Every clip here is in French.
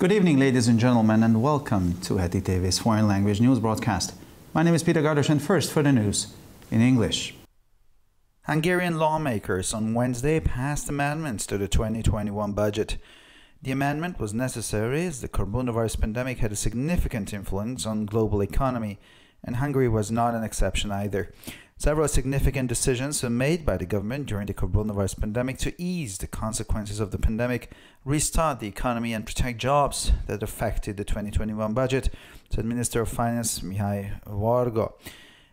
Good evening, ladies and gentlemen, and welcome to Heti TV's foreign language news broadcast. My name is Peter Gardos, and first for the news in English. Hungarian lawmakers on Wednesday passed amendments to the 2021 budget. The amendment was necessary as the coronavirus pandemic had a significant influence on global economy, and Hungary was not an exception either. Several significant decisions were made by the government during the coronavirus pandemic to ease the consequences of the pandemic, restart the economy and protect jobs that affected the 2021 budget, said Minister of Finance Mihály Varga.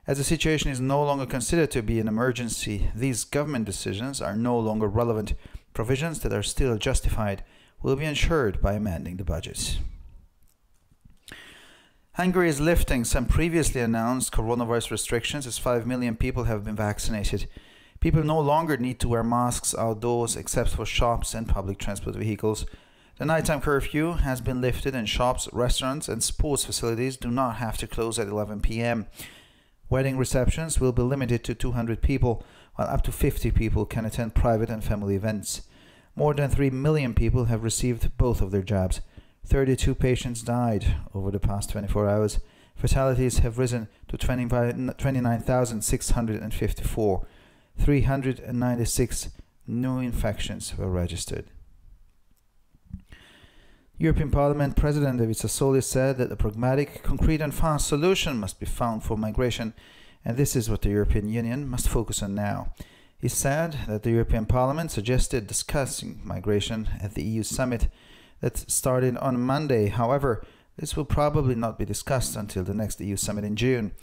As the situation is no longer considered to be an emergency, these government decisions are no longer relevant. Provisions that are still justified will be ensured by amending the budget. Hungary is lifting some previously announced coronavirus restrictions as 5 million people have been vaccinated. People no longer need to wear masks outdoors except for shops and public transport vehicles. The nighttime curfew has been lifted and shops, restaurants and sports facilities do not have to close at 11 p.m. Wedding receptions will be limited to 200 people, while up to 50 people can attend private and family events. More than 3 million people have received both of their jabs. 32 patients died over the past 24 hours. Fatalities have risen to 29,654. 396 new infections were registered. European Parliament President David Sassoli said that a pragmatic, concrete and fast solution must be found for migration, and this is what the European Union must focus on now. He said that the European Parliament suggested discussing migration at the EU summit that started on Monday. However, this will probably not be discussed until the next EU summit in June.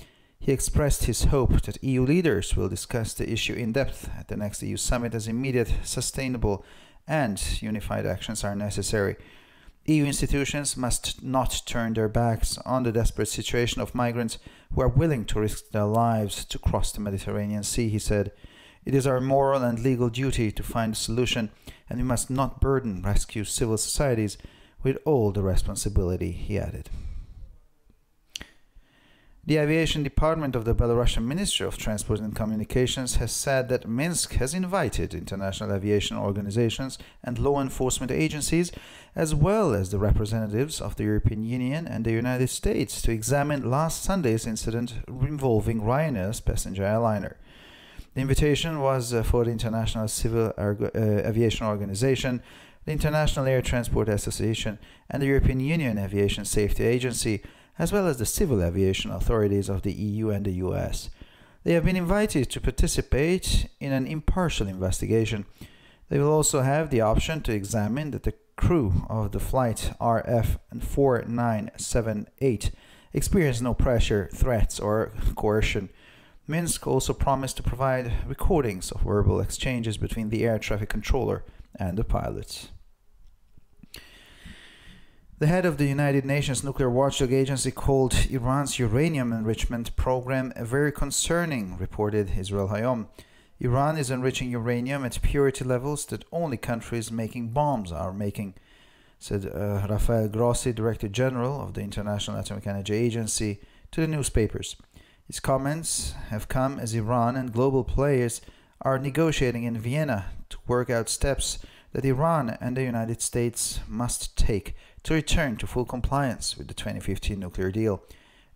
He expressed his hope that EU leaders will discuss the issue in depth at the next EU summit as immediate, sustainable and unified actions are necessary. EU institutions must not turn their backs on the desperate situation of migrants who are willing to risk their lives to cross the Mediterranean Sea, he said. It is our moral and legal duty to find a solution, and we must not burden rescue civil societies with all the responsibility, he added. The Aviation Department of the Belarusian Ministry of Transport and Communications has said that Minsk has invited international aviation organizations and law enforcement agencies, as well as the representatives of the European Union and the United States, to examine last Sunday's incident involving Ryanair's passenger airliner. The invitation was for the International Civil Aviation Organization, the International Air Transport Association, and the European Union Aviation Safety Agency, as well as the civil aviation authorities of the EU and the US. They have been invited to participate in an impartial investigation. They will also have the option to examine that the crew of the flight RF 4978 experienced no pressure, threats, or coercion. Minsk also promised to provide recordings of verbal exchanges between the air traffic controller and the pilots. The head of the United Nations Nuclear Watchdog Agency called Iran's uranium enrichment program very concerning, reported Israel Hayom. Iran is enriching uranium at purity levels that only countries making bombs are making, said Rafael Grossi, Director General of the International Atomic Energy Agency, to the newspapers. His comments have come as Iran and global players are negotiating in Vienna to work out steps that Iran and the United States must take to return to full compliance with the 2015 nuclear deal.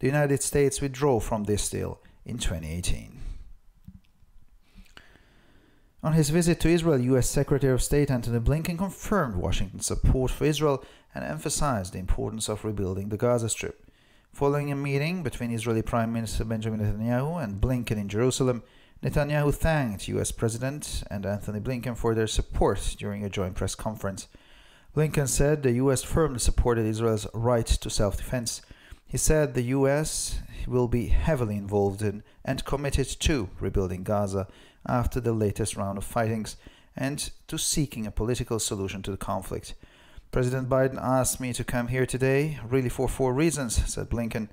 The United States withdrew from this deal in 2018. On his visit to Israel, U.S. Secretary of State Antony Blinken confirmed Washington's support for Israel and emphasized the importance of rebuilding the Gaza Strip. Following a meeting between Israeli Prime Minister Benjamin Netanyahu and Blinken in Jerusalem, Netanyahu thanked U.S. President and Antony Blinken for their support during a joint press conference. Blinken said the U.S. firmly supported Israel's right to self-defense. He said the U.S. will be heavily involved in and committed to rebuilding Gaza after the latest round of fightings and to seeking a political solution to the conflict. President Biden asked me to come here today really for 4 reasons, said Blinken.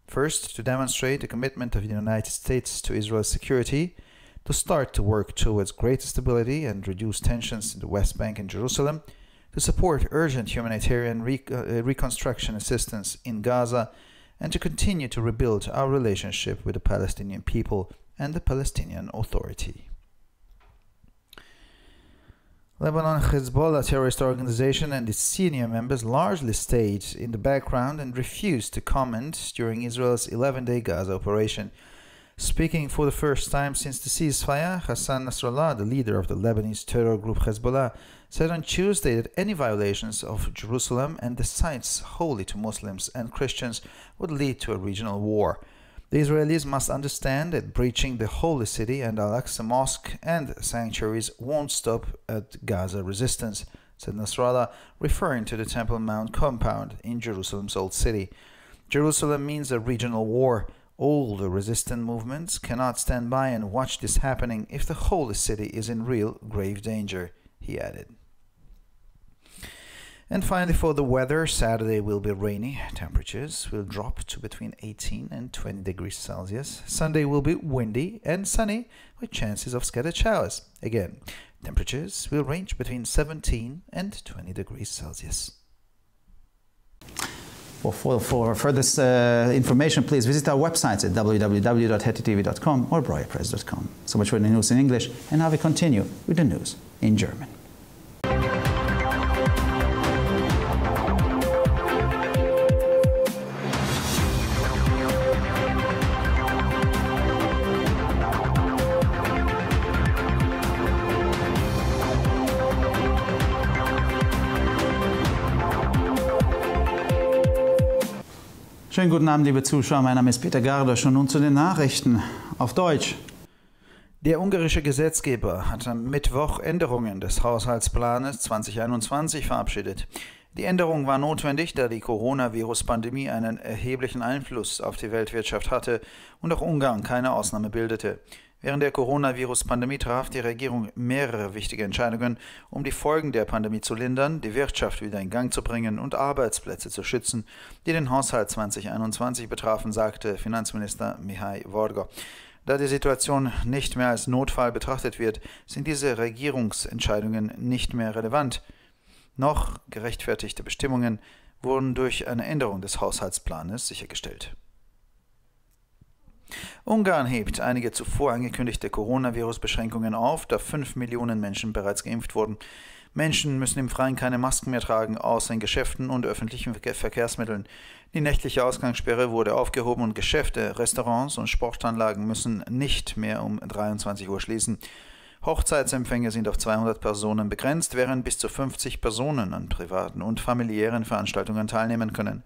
First, to demonstrate the commitment of the United States to Israel's security, to start to work towards greater stability and reduce tensions in the West Bank and Jerusalem, to support urgent humanitarian reconstruction assistance in Gaza, and to continue to rebuild our relationship with the Palestinian people and the Palestinian Authority. Lebanon Hezbollah terrorist organization and its senior members largely stayed in the background and refused to comment during Israel's 11-day Gaza operation. Speaking for the first time since the ceasefire, Hassan Nasrallah, the leader of the Lebanese terror group Hezbollah, said on Tuesday that any violations of Jerusalem and the sites holy to Muslims and Christians would lead to a regional war. The Israelis must understand that breaching the holy city and Al-Aqsa Mosque and sanctuaries won't stop at Gaza resistance, said Nasrallah, referring to the Temple Mount compound in Jerusalem's Old City. Jerusalem means a regional war. All the resistant movements cannot stand by and watch this happening if the holy city is in real grave danger, he added. And finally, for the weather, Saturday will be rainy. Temperatures will drop to between 18 and 20 degrees Celsius. Sunday will be windy and sunny with chances of scattered showers. Again, temperatures will range between 17 and 20 degrees Celsius. For further information, please visit our websites at www.hettytv.com or breuerpress.com. So much for the news in English, and now we continue with the news in German. Schönen guten Abend, liebe Zuschauer. Mein Name ist Peter Gardosch und nun zu den Nachrichten auf Deutsch. Der ungarische Gesetzgeber hat am Mittwoch Änderungen des Haushaltsplanes 2021 verabschiedet. Die Änderung war notwendig, da die Coronavirus-Pandemie einen erheblichen Einfluss auf die Weltwirtschaft hatte und auch Ungarn keine Ausnahme bildete. Während der Coronavirus-Pandemie traf die Regierung mehrere wichtige Entscheidungen, um die Folgen der Pandemie zu lindern, die Wirtschaft wieder in Gang zu bringen und Arbeitsplätze zu schützen, die den Haushalt 2021 betrafen, sagte Finanzminister Mihai Varga. Da die Situation nicht mehr als Notfall betrachtet wird, sind diese Regierungsentscheidungen nicht mehr relevant. Noch gerechtfertigte Bestimmungen wurden durch eine Änderung des Haushaltsplanes sichergestellt. Ungarn hebt einige zuvor angekündigte Coronavirus-Beschränkungen auf, da 5 Millionen Menschen bereits geimpft wurden. Menschen müssen im Freien keine Masken mehr tragen, außer in Geschäften und öffentlichen Verkehrsmitteln. Die nächtliche Ausgangssperre wurde aufgehoben und Geschäfte, Restaurants und Sportanlagen müssen nicht mehr um 23 Uhr schließen. Hochzeitsempfänge sind auf 200 Personen begrenzt, während bis zu 50 Personen an privaten und familiären Veranstaltungen teilnehmen können.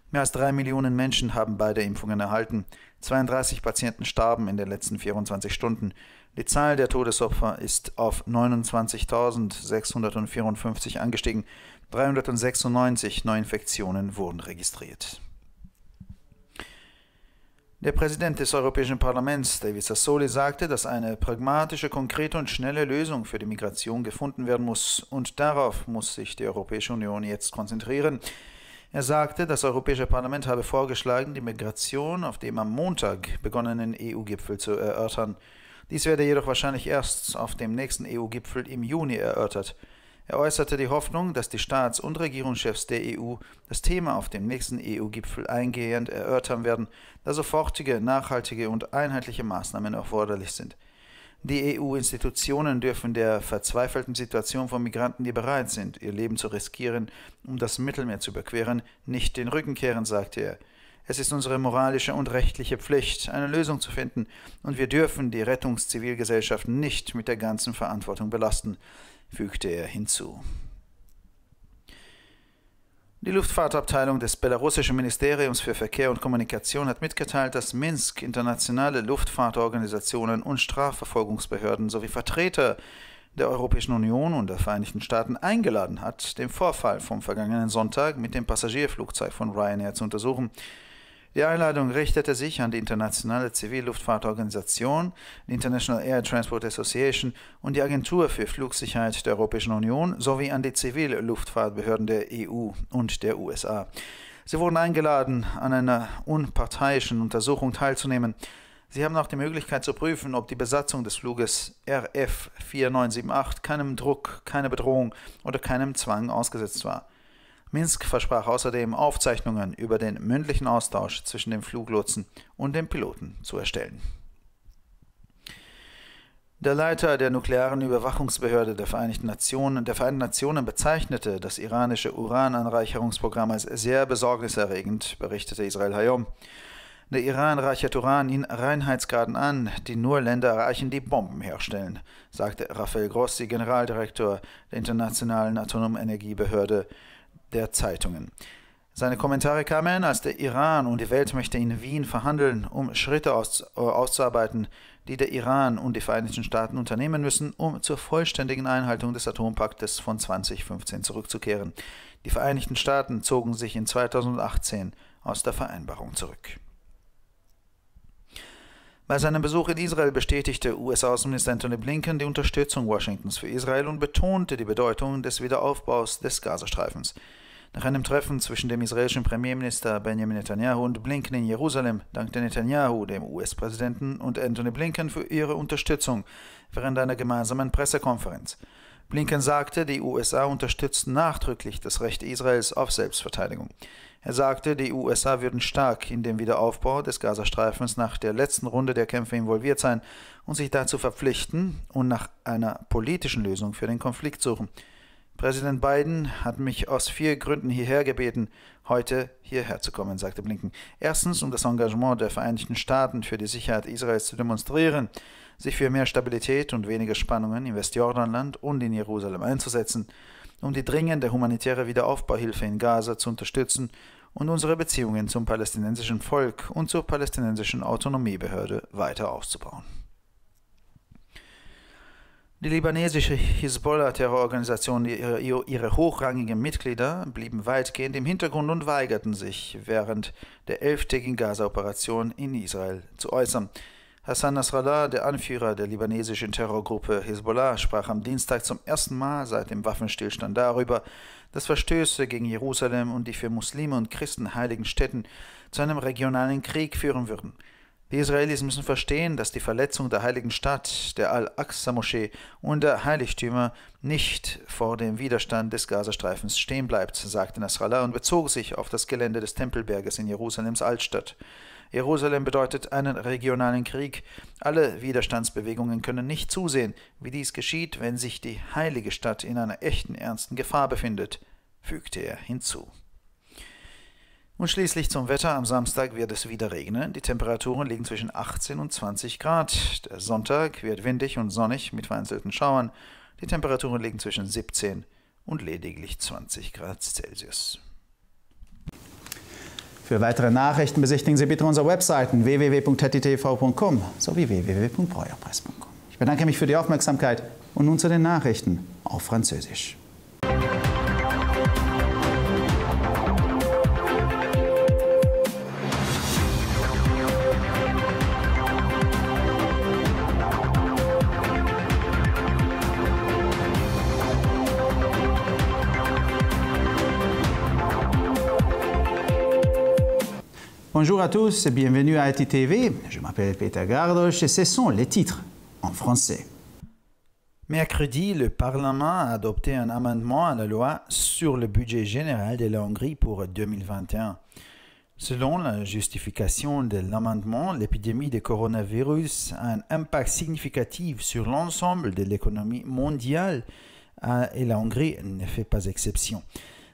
Mehr als 3 Millionen Menschen haben beide Impfungen erhalten. 32 Patienten starben in den letzten 24 Stunden. Die Zahl der Todesopfer ist auf 29.654 angestiegen. 396 Neuinfektionen wurden registriert. Der Präsident des Europäischen Parlaments, David Sassoli, sagte, dass eine pragmatische, konkrete und schnelle Lösung für die Migration gefunden werden muss. Und darauf muss sich die Europäische Union jetzt konzentrieren. Er sagte, das Europäische Parlament habe vorgeschlagen, die Migration auf dem am Montag begonnenen EU-Gipfel zu erörtern. Dies werde jedoch wahrscheinlich erst auf dem nächsten EU-Gipfel im Juni erörtert. Er äußerte die Hoffnung, dass die Staats- und Regierungschefs der EU das Thema auf dem nächsten EU-Gipfel eingehend erörtern werden, da sofortige, nachhaltige und einheitliche Maßnahmen erforderlich sind. Die EU-Institutionen dürfen der verzweifelten Situation von Migranten, die bereit sind, ihr Leben zu riskieren, um das Mittelmeer zu überqueren, nicht den Rücken kehren, sagte er. Es ist unsere moralische und rechtliche Pflicht, eine Lösung zu finden, und wir dürfen die Rettungszivilgesellschaft nicht mit der ganzen Verantwortung belasten, fügte er hinzu. Die Luftfahrtabteilung des belarussischen Ministeriums für Verkehr und Kommunikation hat mitgeteilt, dass Minsk internationale Luftfahrtorganisationen und Strafverfolgungsbehörden sowie Vertreter der Europäischen Union und der Vereinigten Staaten eingeladen hat, den Vorfall vom vergangenen Sonntag mit dem Passagierflugzeug von Ryanair zu untersuchen. Die Einladung richtete sich an die internationale Zivilluftfahrtorganisation, die International Air Transport Association und die Agentur für Flugsicherheit der Europäischen Union sowie an die Zivilluftfahrtbehörden der EU und der USA. Sie wurden eingeladen, an einer unparteiischen Untersuchung teilzunehmen. Sie haben auch die Möglichkeit zu prüfen, ob die Besatzung des Fluges RF 4978 keinem Druck, keiner Bedrohung oder keinem Zwang ausgesetzt war. Minsk versprach außerdem, Aufzeichnungen über den mündlichen Austausch zwischen dem Fluglotsen und dem Piloten zu erstellen. Der Leiter der nuklearen Überwachungsbehörde der Vereinten Nationen bezeichnete das iranische Urananreicherungsprogramm als sehr besorgniserregend, berichtete Israel Hayom. Der Iran reichert Uran in Reinheitsgraden an, die nur Länder erreichen, die Bomben herstellen, sagte Rafael Grossi, Generaldirektor der Internationalen Atomenergiebehörde der Zeitungen. Seine Kommentare kamen, als der Iran und die Weltmächte in Wien verhandeln, um Schritte auszuarbeiten, die der Iran und die Vereinigten Staaten unternehmen müssen, um zur vollständigen Einhaltung des Atompaktes von 2015 zurückzukehren. Die Vereinigten Staaten zogen sich in 2018 aus der Vereinbarung zurück. Bei seinem Besuch in Israel bestätigte US-Außenminister Antony Blinken die Unterstützung Washingtons für Israel und betonte die Bedeutung des Wiederaufbaus des Gazastreifens. Nach einem Treffen zwischen dem israelischen Premierminister Benjamin Netanyahu und Blinken in Jerusalem dankte Netanyahu dem US-Präsidenten und Antony Blinken für ihre Unterstützung während einer gemeinsamen Pressekonferenz. Blinken sagte, die USA unterstützten nachdrücklich das Recht Israels auf Selbstverteidigung. Er sagte, die USA würden stark in den Wiederaufbau des Gazastreifens nach der letzten Runde der Kämpfe involviert sein und sich dazu verpflichten und nach einer politischen Lösung für den Konflikt suchen. Präsident Biden hat mich aus 4 Gründen hierher gebeten, heute hierher zu kommen, sagte Blinken. Erstens, um das Engagement der Vereinigten Staaten für die Sicherheit Israels zu demonstrieren, sich für mehr Stabilität und weniger Spannungen im Westjordanland und in Jerusalem einzusetzen, um die dringende humanitäre Wiederaufbauhilfe in Gaza zu unterstützen und unsere Beziehungen zum palästinensischen Volk und zur palästinensischen Autonomiebehörde weiter auszubauen. Die libanesische Hisbollah-Terrororganisation, ihre hochrangigen Mitglieder blieben weitgehend im Hintergrund und weigerten sich, während der 11-tägigen Gaza-Operation in Israel zu äußern. Hassan Nasrallah, der Anführer der libanesischen Terrorgruppe Hisbollah, sprach am Dienstag zum ersten Mal seit dem Waffenstillstand darüber, dass Verstöße gegen Jerusalem und die für Muslime und Christen heiligen Städten zu einem regionalen Krieg führen würden. Die Israelis müssen verstehen, dass die Verletzung der heiligen Stadt, der Al-Aqsa-Moschee und der Heiligtümer nicht vor dem Widerstand des Gazastreifens stehen bleibt, sagte Nasrallah und bezog sich auf das Gelände des Tempelberges in Jerusalems Altstadt. Jerusalem bedeutet einen regionalen Krieg. Alle Widerstandsbewegungen können nicht zusehen, wie dies geschieht, wenn sich die heilige Stadt in einer echten, ernsten Gefahr befindet, fügte er hinzu. Und schließlich zum Wetter. Am Samstag wird es wieder regnen. Die Temperaturen liegen zwischen 18 und 20 Grad. Der Sonntag wird windig und sonnig mit vereinzelten Schauern. Die Temperaturen liegen zwischen 17 und lediglich 20 Grad Celsius. Für weitere Nachrichten besichtigen Sie bitte unsere Webseiten www.hettitv.com sowie www.breuerpresse.com. Ich bedanke mich für die Aufmerksamkeit und nun zu den Nachrichten auf Französisch. Bonjour à tous et bienvenue à Haiti TV. Je m'appelle Peter Gardoche et ce sont les titres en français. Mercredi, le Parlement a adopté un amendement à la loi sur le budget général de la Hongrie pour 2021. Selon la justification de l'amendement, l'épidémie de coronavirus a un impact significatif sur l'ensemble de l'économie mondiale et la Hongrie ne fait pas exception.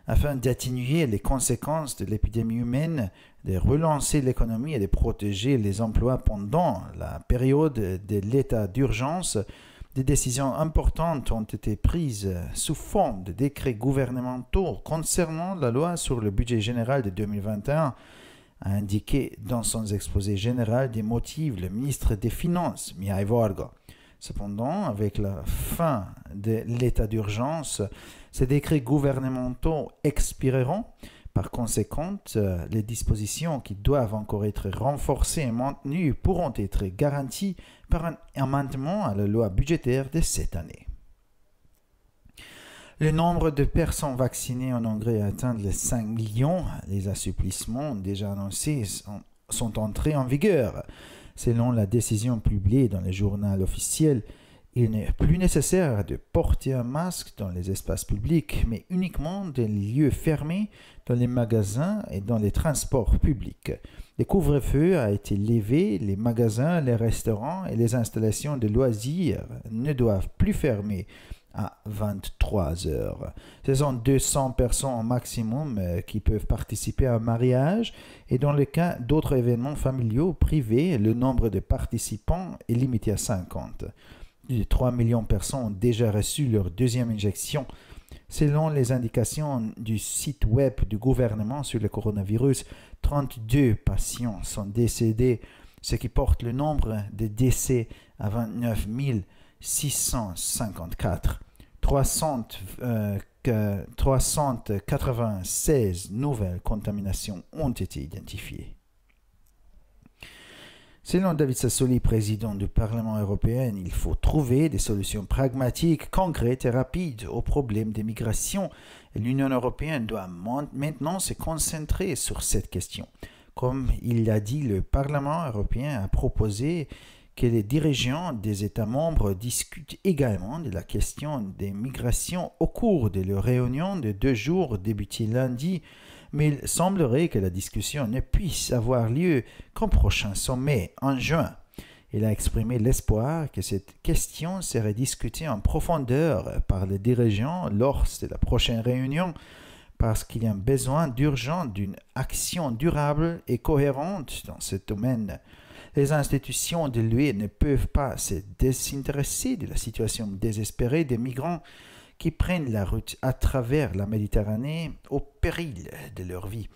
Afin d'atténuer les conséquences de l'épidémie humaine, de relancer l'économie et de protéger les emplois pendant la période de l'état d'urgence, des décisions importantes ont été prises sous forme de décrets gouvernementaux concernant la loi sur le budget général de 2021, a indiqué dans son exposé général des motifs le ministre des Finances, Mihai Varga. Cependant, avec la fin de l'état d'urgence, ces décrets gouvernementaux expireront. Par conséquent, les dispositions qui doivent encore être renforcées et maintenues pourront être garanties par un amendement à la loi budgétaire de cette année. Le nombre de personnes vaccinées en Hongrie a atteint les 5 millions. Les assouplissements déjà annoncés sont entrés en vigueur. Selon la décision publiée dans le journal officiel, Il n'est plus nécessaire de porter un masque dans les espaces publics, mais uniquement dans les lieux fermés, dans les magasins et dans les transports publics. Le couvre-feu a été levé, les magasins, les restaurants et les installations de loisirs ne doivent plus fermer à 23 heures. Ce sont 200 personnes au maximum qui peuvent participer à un mariage et dans le cas d'autres événements familiaux privés, le nombre de participants est limité à 50. Plus de 3 millions de personnes ont déjà reçu leur deuxième injection. Selon les indications du site web du gouvernement sur le coronavirus, 32 patients sont décédés, ce qui porte le nombre de décès à 29 654. 396 nouvelles contaminations ont été identifiées. Selon David Sassoli, président du Parlement européen, il faut trouver des solutions pragmatiques, concrètes et rapides aux problèmes des migrations. Et l'Union européenne doit maintenant se concentrer sur cette question. Comme il l'a dit, le Parlement européen a proposé que les dirigeants des États membres discutent également de la question des migrations au cours de leur réunion de 2 jours débutée lundi, mais il semblerait que la discussion ne puisse avoir lieu qu'au prochain sommet en juin. Il a exprimé l'espoir que cette question serait discutée en profondeur par les dirigeants lors de la prochaine réunion, parce qu'il y a un besoin d'urgence d'une action durable et cohérente dans ce domaine. Les institutions de l'UE ne peuvent pas se désintéresser de la situation désespérée des migrants qui prennent la route à travers la Méditerranée au péril de leur vie.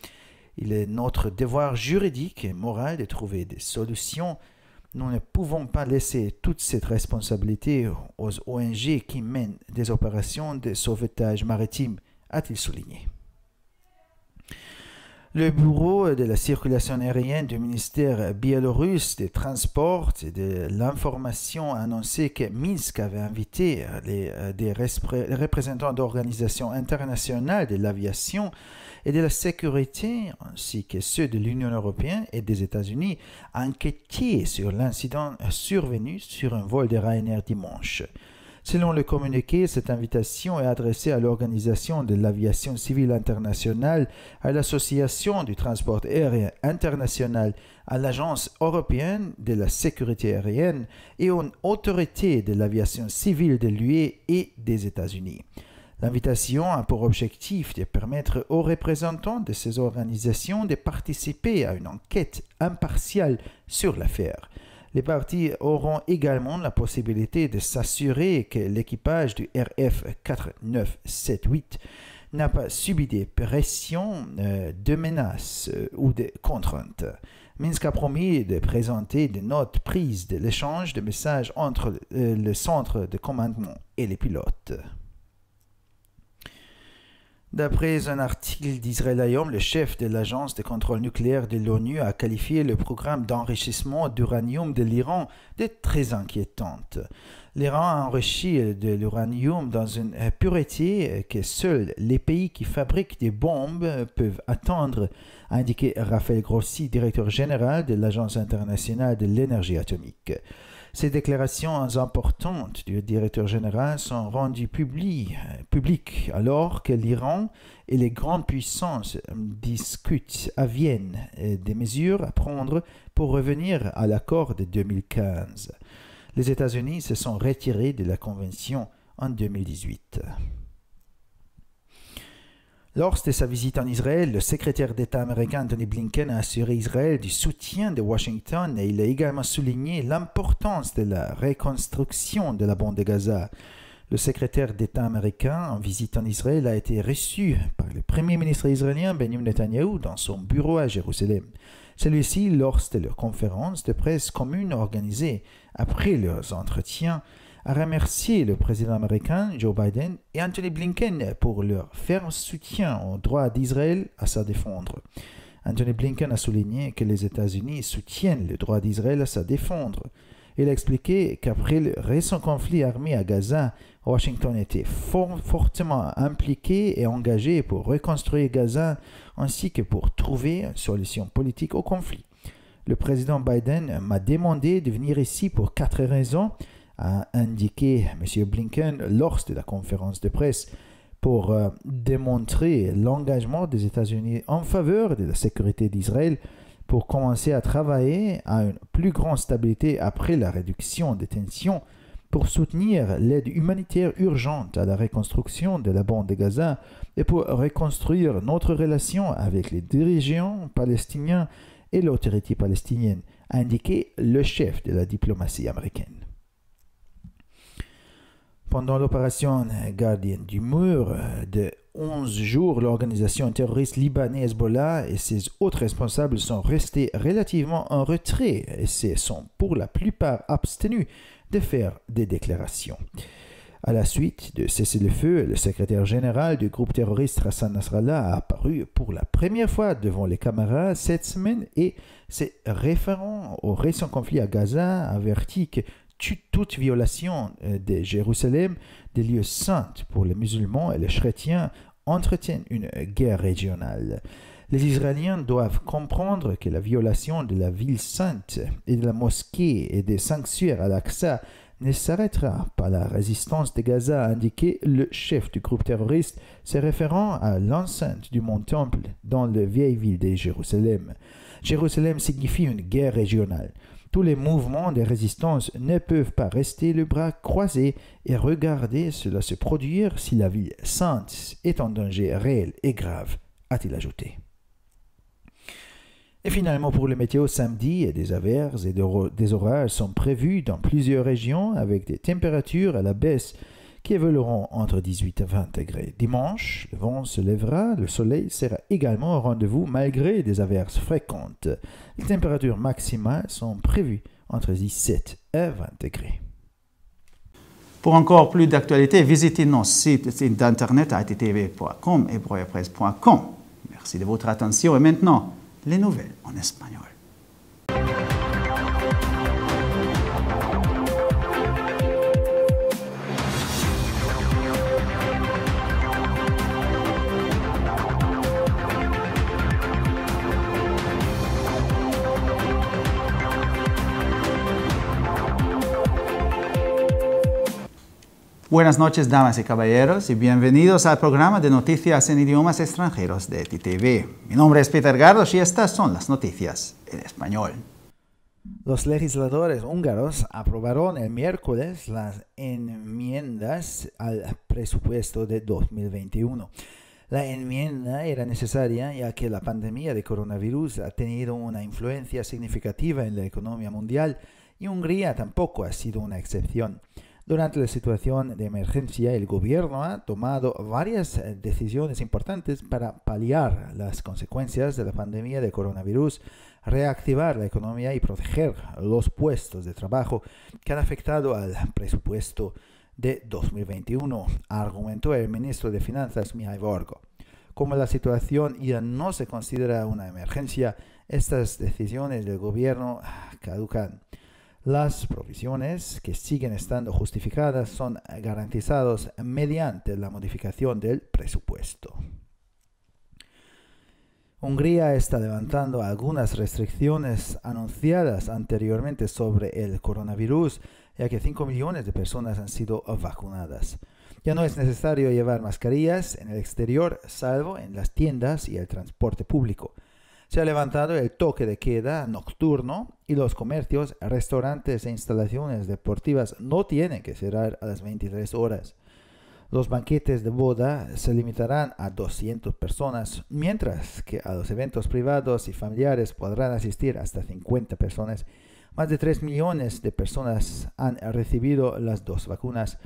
Il est notre devoir juridique et moral de trouver des solutions. Nous ne pouvons pas laisser toute cette responsabilité aux ONG qui mènent des opérations de sauvetage maritime, a-t-il souligné. Le bureau de la circulation aérienne du ministère biélorusse des Transports et de l'Information a annoncé que Minsk avait invité des représentants d'organisations internationales de l'aviation et de la sécurité, ainsi que ceux de l'Union européenne et des États-Unis, à enquêter sur l'incident survenu sur un vol de Ryanair dimanche. Selon le communiqué, cette invitation est adressée à l'Organisation de l'aviation civile internationale, à l'Association du transport aérien international, à l'Agence européenne de la sécurité aérienne et aux autorités de l'aviation civile de l'UE et des États-Unis. L'invitation a pour objectif de permettre aux représentants de ces organisations de participer à une enquête impartiale sur l'affaire. Les parties auront également la possibilité de s'assurer que l'équipage du RF 4978 n'a pas subi des pressions, de menaces ou de contraintes. Minsk a promis de présenter des notes prises de l'échange de messages entre le centre de commandement et les pilotes. D'après un article d'Israël Hayom, le chef de l'agence de contrôle nucléaire de l'ONU a qualifié le programme d'enrichissement d'uranium de l'Iran de très inquiétante. L'Iran a enrichi de l'uranium dans une pureté que seuls les pays qui fabriquent des bombes peuvent atteindre, a indiqué Raphaël Grossi, directeur général de l'Agence internationale de l'énergie atomique. Ces déclarations importantes du directeur général sont rendues publiques alors que l'Iran et les grandes puissances discutent à Vienne des mesures à prendre pour revenir à l'accord de 2015. Les États-Unis se sont retirés de la convention en 2018. Lors de sa visite en Israël, le secrétaire d'État américain Antony Blinken a assuré Israël du soutien de Washington et il a également souligné l'importance de la reconstruction de la bande de Gaza. Le secrétaire d'État américain en visite en Israël a été reçu par le premier ministre israélien Benjamin Netanyahu dans son bureau à Jérusalem. Celui-ci, lors de leur conférence de presse commune organisée après leurs entretiens, a remercié le président américain Joe Biden et Antony Blinken pour leur ferme soutien au droit d'Israël à se défendre. Antony Blinken a souligné que les États-Unis soutiennent le droit d'Israël à se défendre. Il a expliqué qu'après le récent conflit armé à Gaza, Washington était fortement impliqué et engagé pour reconstruire Gaza ainsi que pour trouver une solution politique au conflit. Le président Biden m'a demandé de venir ici pour 4 raisons, a indiqué M. Blinken lors de la conférence de presse pour démontrer l'engagement des États-Unis en faveur de la sécurité d'Israël pour commencer à travailler à une plus grande stabilité après la réduction des tensions, pour soutenir l'aide humanitaire urgente à la reconstruction de la bande de Gaza et pour reconstruire notre relation avec les dirigeants palestiniens et l'autorité palestinienne, a indiqué le chef de la diplomatie américaine. Pendant l'opération Gardien du Mur de 11 jours, l'organisation terroriste libanaise Hezbollah et ses autres responsables sont restés relativement en retrait et se sont pour la plupart abstenus de faire des déclarations. À la suite de cessez-le-feu, le secrétaire général du groupe terroriste Hassan Nasrallah a apparu pour la première fois devant les caméras cette semaine et, se référant au récent conflit à Gaza, avertit que toute violation de Jérusalem, des lieux saints pour les musulmans et les chrétiens, entretiennent une guerre régionale. Les Israéliens doivent comprendre que la violation de la ville sainte et de la mosquée et des sanctuaires à l'Aqsa ne s'arrêtera pas. La résistance de Gaza, a indiqué le chef du groupe terroriste, se référant à l'enceinte du mont Temple dans la vieille ville de Jérusalem. Jérusalem signifie une guerre régionale. Tous les mouvements de résistance ne peuvent pas rester les bras croisés et regarder cela se produire si la ville sainte est en danger réel et grave, a-t-il ajouté. Et finalement, pour le météo, samedi, des averses et des orages sont prévus dans plusieurs régions avec des températures à la baisse qui évolueront entre 18 et 20 degrés. Dimanche, le vent se lèvera, le soleil sera également au rendez-vous malgré des averses fréquentes. Les températures maximales sont prévues entre 17 et 20 degrés. Pour encore plus d'actualités, visitez nos sites d'internet attv.com et broyapresse.com. Merci de votre attention et maintenant, les nouvelles en espagnol. Buenas noches, damas y caballeros, y bienvenidos al programa de noticias en idiomas extranjeros de ETV. Mi nombre es Peter Gardos y estas son las noticias en español. Los legisladores húngaros aprobaron el miércoles las enmiendas al presupuesto de 2021. La enmienda era necesaria ya que la pandemia de coronavirus ha tenido una influencia significativa en la economía mundial y Hungría tampoco ha sido una excepción. Durante la situación de emergencia, el gobierno ha tomado varias decisiones importantes para paliar las consecuencias de la pandemia de coronavirus, reactivar la economía y proteger los puestos de trabajo que han afectado al presupuesto de 2021, argumentó el ministro de Finanzas Mihály Varga. Como la situación ya no se considera una emergencia, estas decisiones del gobierno caducan. Las provisiones que siguen estando justificadas son garantizadas mediante la modificación del presupuesto. Hungría está levantando algunas restricciones anunciadas anteriormente sobre el coronavirus, ya que 5 millones de personas han sido vacunadas. Ya no es necesario llevar mascarillas en el exterior, salvo en las tiendas y el transporte público. Se ha levantado el toque de queda nocturno y los comercios, restaurantes e instalaciones deportivas no tienen que cerrar a las 23 horas. Los banquetes de boda se limitarán a 200 personas, mientras que a los eventos privados y familiares podrán asistir hasta 50 personas. Más de 3 millones de personas han recibido las 2 vacunas.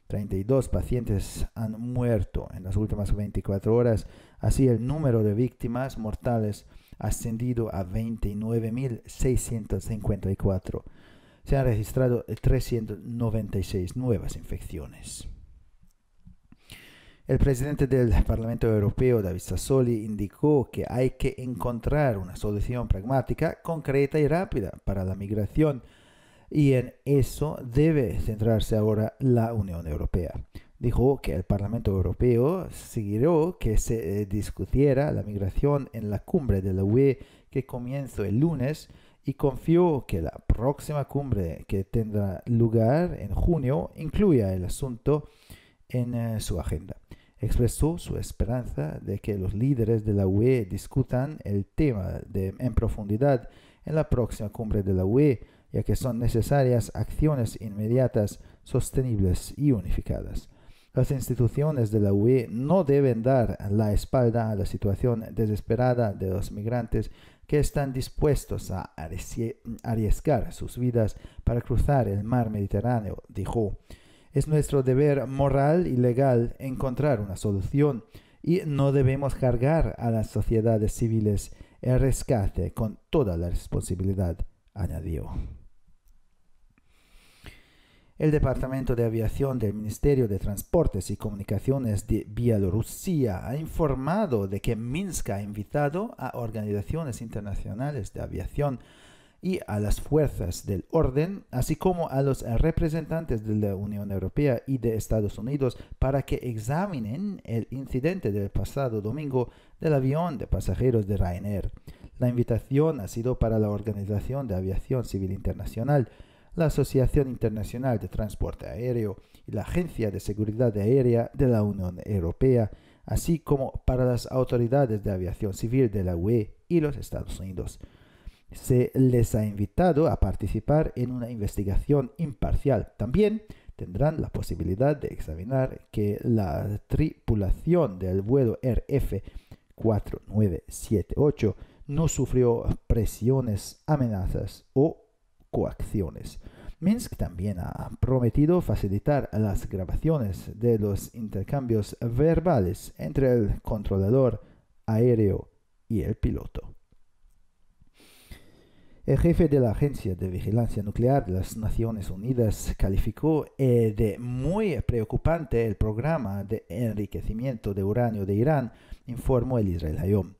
32 pacientes han muerto en las últimas 24 horas. Así, el número de víctimas mortales ha ascendido a 29.654. Se han registrado 396 nuevas infecciones. El presidente del Parlamento Europeo, David Sassoli, indicó que hay que encontrar una solución pragmática, concreta y rápida para la migración, y en eso debe centrarse ahora la Unión Europea. Dijo que el Parlamento Europeo sugirió que se discutiera la migración en la cumbre de la UE que comienza el lunes y confió que la próxima cumbre que tendrá lugar en junio incluya el asunto en su agenda. Expresó su esperanza de que los líderes de la UE discutan el tema en profundidad en la próxima cumbre de la UE, ya que son necesarias acciones inmediatas, sostenibles y unificadas. Las instituciones de la UE no deben dar la espalda a la situación desesperada de los migrantes que están dispuestos a arriesgar sus vidas para cruzar el mar Mediterráneo, dijo. Es nuestro deber moral y legal encontrar una solución y no debemos cargar a las sociedades civiles el rescate con toda la responsabilidad, añadió. El Departamento de Aviación del Ministerio de Transportes y Comunicaciones de Bielorrusia ha informado de que Minsk ha invitado a organizaciones internacionales de aviación y a las fuerzas del orden, así como a los representantes de la Unión Europea y de Estados Unidos, para que examinen el incidente del pasado domingo del avión de pasajeros de Ryanair. La invitación ha sido para la Organización de Aviación Civil Internacional, la Asociación Internacional de Transporte Aéreo y la Agencia de Seguridad Aérea de la Unión Europea, así como para las autoridades de aviación civil de la UE y los Estados Unidos. Se les ha invitado a participar en una investigación imparcial. También tendrán la posibilidad de examinar que la tripulación del vuelo RF 4978 no sufrió presiones, amenazas o coacciones. Minsk también ha prometido facilitar las grabaciones de los intercambios verbales entre el controlador aéreo y el piloto. El jefe de la Agencia de Vigilancia Nuclear de las Naciones Unidas calificó de muy preocupante el programa de enriquecimiento de uranio de Irán, informó el Israel Hayom.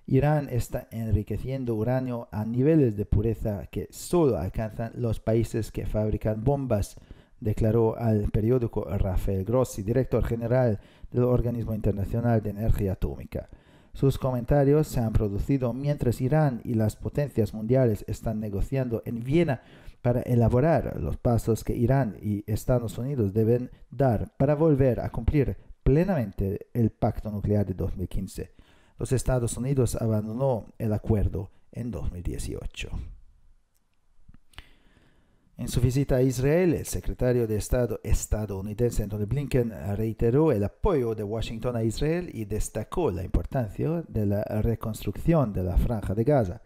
Irán está enriqueciendo uranio a niveles de pureza que solo alcanzan los países que fabrican bombas, declaró al periódico Rafael Grossi, director general del Organismo Internacional de Energía Atómica. Sus comentarios se han producido mientras Irán y las potencias mundiales están negociando en Viena para elaborar los pasos que Irán y Estados Unidos deben dar para volver a cumplir plenamente el pacto nuclear de 2015. Los Estados Unidos abandonó el acuerdo en 2018. En su visita a Israel, el secretario de Estado estadounidense Antony Blinken reiteró el apoyo de Washington a Israel y destacó la importancia de la reconstrucción de la Franja de Gaza.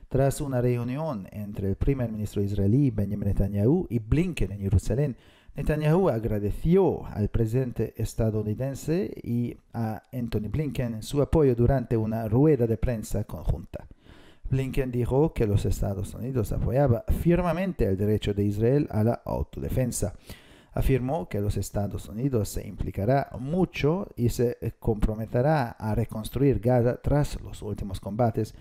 Tras una reunión entre el primer ministro israelí Benjamin Netanyahu y Blinken en Jerusalén, Netanyahu agradeció al presidente estadounidense y a Antony Blinken su apoyo durante una rueda de prensa conjunta. Blinken dijo que los Estados Unidos apoyaban firmemente el derecho de Israel a la autodefensa. Afirmó que los Estados Unidos se implicará mucho y se comprometerá a reconstruir Gaza tras los últimos combates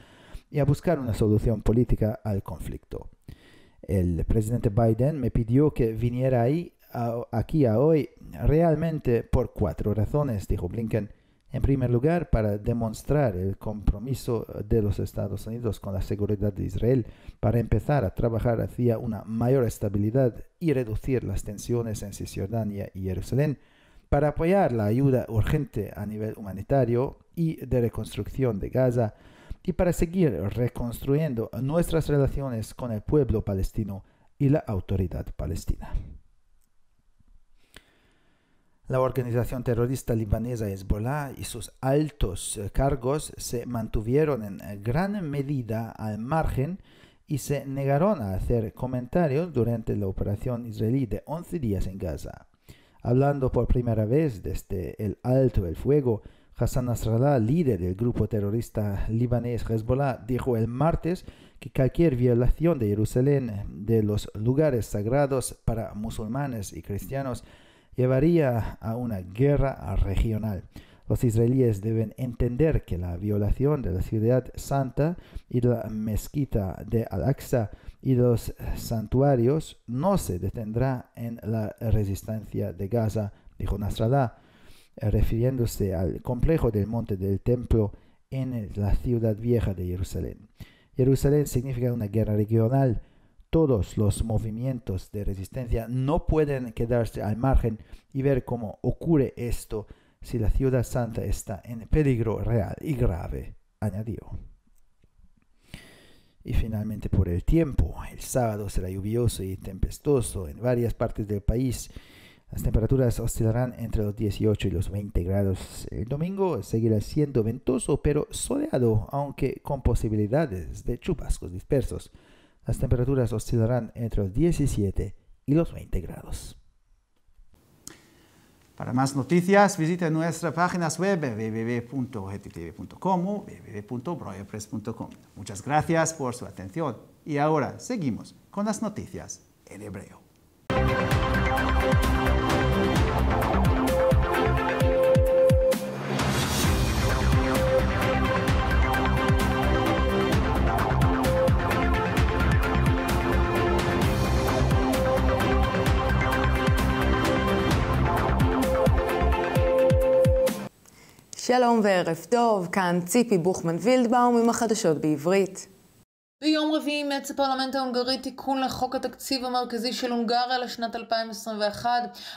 y a buscar una solución política al conflicto. El presidente Biden me pidió que viniera aquí hoy realmente por 4 razones, dijo Blinken. En primer lugar, para demostrar el compromiso de los Estados Unidos con la seguridad de Israel, para empezar a trabajar hacia una mayor estabilidad y reducir las tensiones en Cisjordania y Jerusalén, para apoyar la ayuda urgente a nivel humanitario y de reconstrucción de Gaza, y para seguir reconstruyendo nuestras relaciones con el pueblo palestino y la autoridad palestina. La organización terrorista libanesa Hezbollah y sus altos cargos se mantuvieron en gran medida al margen y se negaron a hacer comentarios durante la operación israelí de 11 días en Gaza. Hablando por primera vez desde el alto el fuego, Hassan Nasrallah, líder del grupo terrorista libanés Hezbollah, dijo el martes que cualquier violación de Jerusalén, de los lugares sagrados para musulmanes y cristianos, llevaría a una guerra regional. Los israelíes deben entender que la violación de la ciudad santa y de la mezquita de Al-Aqsa y los santuarios no se detendrá en la resistencia de Gaza, dijo Nasrallah, refiriéndose al complejo del Monte del Templo en la ciudad vieja de Jerusalén. Jerusalén significa una guerra regional. Todos los movimientos de resistencia no pueden quedarse al margen y ver cómo ocurre esto si la ciudad santa está en peligro real y grave, añadió. Y finalmente por el tiempo, el sábado será lluvioso y tempestuoso en varias partes del país. Las temperaturas oscilarán entre los 18 y los 20 grados. El domingo seguirá siendo ventoso pero soleado, aunque con posibilidades de chubascos dispersos. Las temperaturas oscilarán entre los 17 y los 20 grados. Para más noticias, visite nuestras páginas web www.hettitv.com o www.broyerpress.com. Muchas gracias por su atención. Y ahora seguimos con las noticias en hebreo. שלום וערב טוב, כאן ציפי בוכמן וילדבאום עם החדשות בעברית. ביום רביעי אימץ הפרלמנט ההונגרי תיקון לחוק התקציב המרכזי של הונגריה לשנת 2021.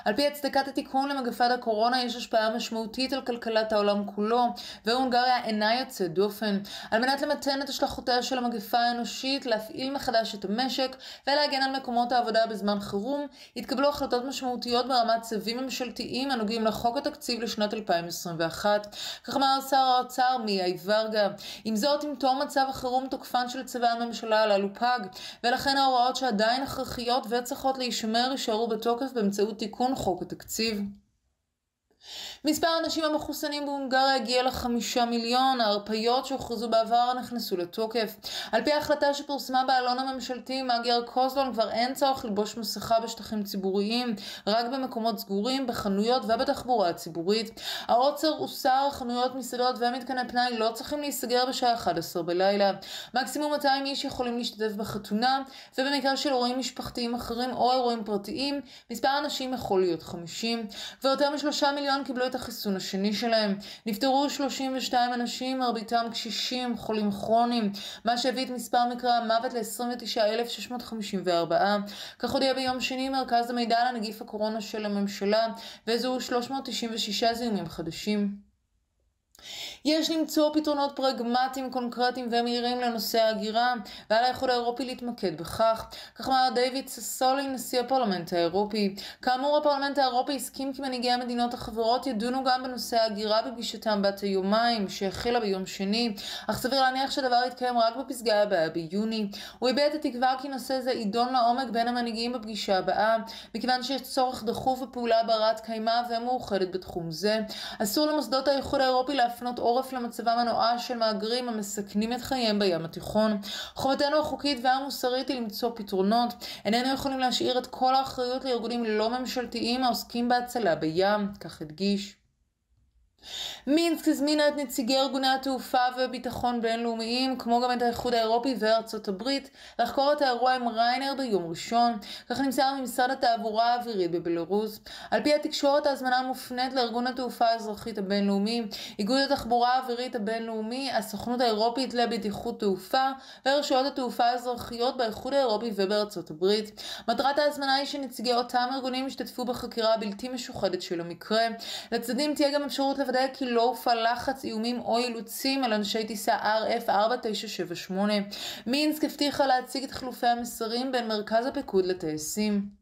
על פי הצדקת התיקון למגפת הקורונה יש השפעה משמעותית על כלכלת העולם כולו, והונגריה אינה יוצאת דופן. על מנת למתן את השלכותיה של המגפה האנושית, להפעיל מחדש את המשק ולהגן על מקומות העבודה בזמן חירום, התקבלו החלטות משמעותיות ברמת צווים ממשלתיים הנוגעים לחוק התקציב לשנת 2021. כך אמר שר האוצר מיאי ורגה. עם זאת, עם תום מצב החירום תוקפן של צווי הממשלה הללו פג, ולכן ההוראות שעדיין הכרחיות וצריכות להישמר יישארו בתוקף באמצעות תיקון חוק התקציב. מספר האנשים המחוסנים בהונגריה הגיע ל5 מיליון. ההרפיות שהוכרזו בעבר נכנסו לתוקף. על פי ההחלטה שפורסמה בעלון הממשלתי מאגר קוזלון, כבר אין צורך ללבוש מסכה בשטחים ציבוריים, רק במקומות סגורים, בחנויות ובתחבורה הציבורית. העוצר הוסר, חנויות, מסעדות ומתקני פנאי לא צריכים להיסגר בשעה 11 בלילה. מקסימום 200 איש יכולים להשתתף בחתונה, ובמקרה של אירועים משפחתיים אחרים או אירועים פרטיים, מספר האנשים יכול להיות 50. ויותר מ3 מיליון קיבלו את החיסון השני שלהם. נפטרו 32 אנשים, מרביתם קשישים, חולים כרוניים, מה שהביא את מספר מקרי המוות ל-29,654. כך הודיע ביום שני מרכז המידע על נגיף הקורונה של הממשלה, וזהו 396 זיהומים חדשים. יש למצוא פתרונות פרגמטיים, קונקרטיים ומהירים לנושא ההגירה, ועל האיחוד האירופי להתמקד בכך. כך אמר דיוויד ססולי, נשיא הפרלמנט האירופי. כאמור, הפרלמנט האירופי הסכים כי מנהיגי המדינות החברות ידונו גם בנושא ההגירה בפגישתם בת היומיים, שהחלה ביום שני, אך סביר להניח שהדבר יתקיים רק בפסגה הבאה ביוני. הוא הביע את התקווה כי נושא זה יידון לעומק בין המנהיגים בפגישה הבאה, מכיוון שיש צורך דחוף בפעולה ברת קיימא ומאוחדת בתחום זה. אסור למוסדות האיחוד האירופי להפנות עורף למצבם הנואש של מהגרים המסכנים את חייהם בים התיכון. חובתנו החוקית והמוסרית היא למצוא פתרונות. איננו יכולים להשאיר את כל האחריות לארגונים לא ממשלתיים העוסקים בהצלה בים, כך הדגיש. מינסק הזמינה את נציגי ארגוני התעופה וביטחון בינלאומיים, כמו גם את האיחוד האירופי וארצות הברית, לחקור את האירוע עם ריינר ביום ראשון. כך נמסר ממשרד התעבורה האווירית בבלרוס. על פי התקשורת, ההזמנה מופנית לארגון התעופה האזרחית הבינלאומי, איגוד התחבורה האווירית הבינלאומי, הסוכנות האירופית לבטיחות תעופה ורשויות התעופה האזרחיות באיחוד האירופי ובארצות הברית. מטרת ההזמנה היא שנציגי אותם ארגונים ישתתפו בחקירה בלתי משוחדת של המקרה. לצדדים תהיה גם אפשרות לוודא כי לא הופעל לחץ, איומים או אילוצים על אנשי טיסה RF4978. מינסק הבטיחה להציג את חילופי המסרים בין מרכז הפיקוד לטייסים.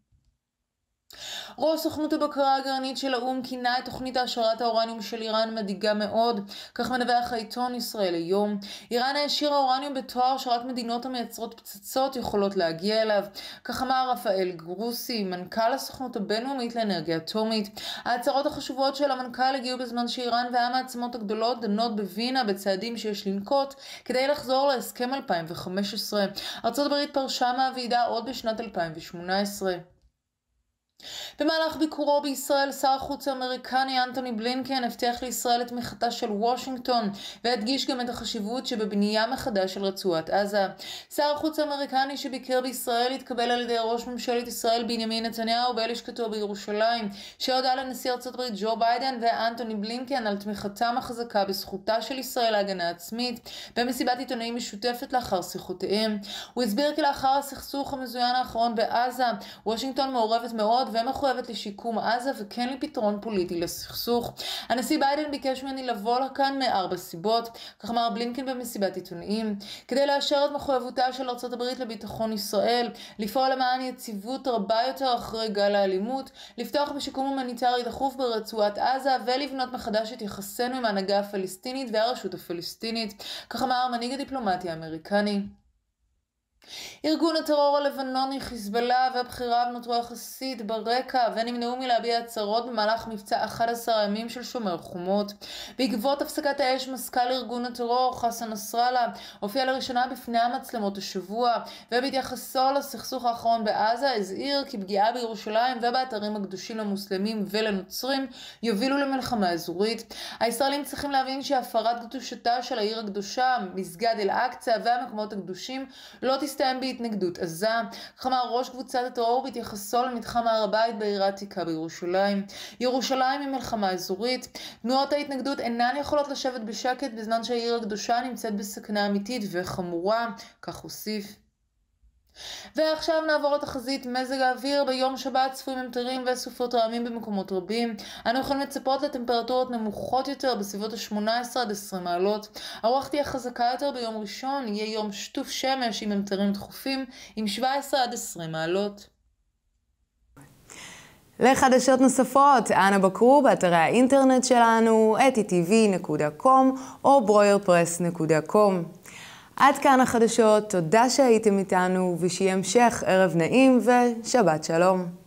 ראש סוכנות הבקרה הגרעינית של האו"ם כינה את תוכנית העשרת האורניום של איראן מדאיגה מאוד, כך מדווח העיתון ישראל היום. איראן העשירה אורניום בתואר שרק מדינות המייצרות פצצות יכולות להגיע אליו, כך אמר רפאל גרוסי, מנכ"ל הסוכנות הבינלאומית לאנרגיה אטומית. ההצהרות החשובות של המנכ"ל הגיעו בזמן שאיראן והמעצמות הגדולות דנות בווינה בצעדים שיש לנקוט כדי לחזור להסכם 2015. ארצות הברית פרשה מהוועידה עוד בשנת 2018. במהלך ביקורו בישראל, שר החוץ האמריקני אנטוני בלינקן הבטיח לישראל את תמיכתה של וושינגטון, והדגיש גם את החשיבות שבבנייה מחדש של רצועת עזה. שר החוץ האמריקני שביקר בישראל התקבל על ידי ראש ממשלת ישראל בנימין נתניהו בלשכתו בירושלים, שהודע לנשיא ארצות הברית ג'ו ביידן ואנטוני בלינקן על תמיכתם החזקה בזכותה של ישראל להגנה עצמית, במסיבת עיתונאים משותפת לאחר שיחותיהם. הוא הסביר כי לאחר הסכסוך המזוין האחרון בעזה, וושינגטון מעורבת מאוד ומחויבת לשיקום עזה וכן לפתרון פוליטי לסכסוך. הנשיא ביידן ביקש ממני לבוא לכאן מ4 סיבות, כך אמר בלינקן במסיבת עיתונאים: כדי לאשר את מחויבותה של ארצות הברית לביטחון ישראל, לפעול למען יציבות רבה יותר אחרי גל האלימות, לפתוח בשיקום הומניטרי דחוף ברצועת עזה ולבנות מחדש את יחסינו עם ההנהגה הפלסטינית והרשות הפלסטינית, כך אמר המנהיג הדיפלומטי האמריקני. ארגון הטרור הלבנוני חיזבאללה והבחירה נותרו יחסית ברקע ונמנעו מלהביע הצהרות במהלך מבצע 11 הימים של שומר חומות. בעקבות הפסקת האש, מזכ"ל ארגון הטרור חסן נסראללה הופיע לראשונה בפני המצלמות השבוע, ובהתייחסו לסכסוך האחרון בעזה הזהיר כי פגיעה בירושלים ובאתרים הקדושים למוסלמים ולנוצרים יובילו למלחמה אזורית. הישראלים צריכים להבין שהפרת קדושתה של העיר הקדושה, מסגד אל-אקצא והמקומות הקדושים לא תסתיים בהתנגדות עזה, כך אמר ראש קבוצת הטרור בהתייחסו למתחם הר הבית בעיר העתיקה בירושלים. ירושלים היא מלחמה אזורית. תנועות ההתנגדות אינן יכולות לשבת בשקט בזמן שהעיר הקדושה נמצאת בסכנה אמיתית וחמורה, כך הוסיף. ועכשיו נעבור לתחזית מזג האוויר. ביום שבת צפויים ממטרים וסופות רעמים במקומות רבים. אנו יכולים לצפות לטמפרטורות נמוכות יותר בסביבות 18 עד 20 מעלות. הרוח תהיה חזקה יותר ביום ראשון, יהיה יום שטוף שמש עם ממטרים דחופים עם 17 עד 20 מעלות. לחדשות נוספות, אנא בקרו באתרי האינטרנט שלנו, etitv.com או broyerpress.com. עד כאן החדשות, תודה שהייתם איתנו ושיהיה המשך ערב נעים ושבת שלום.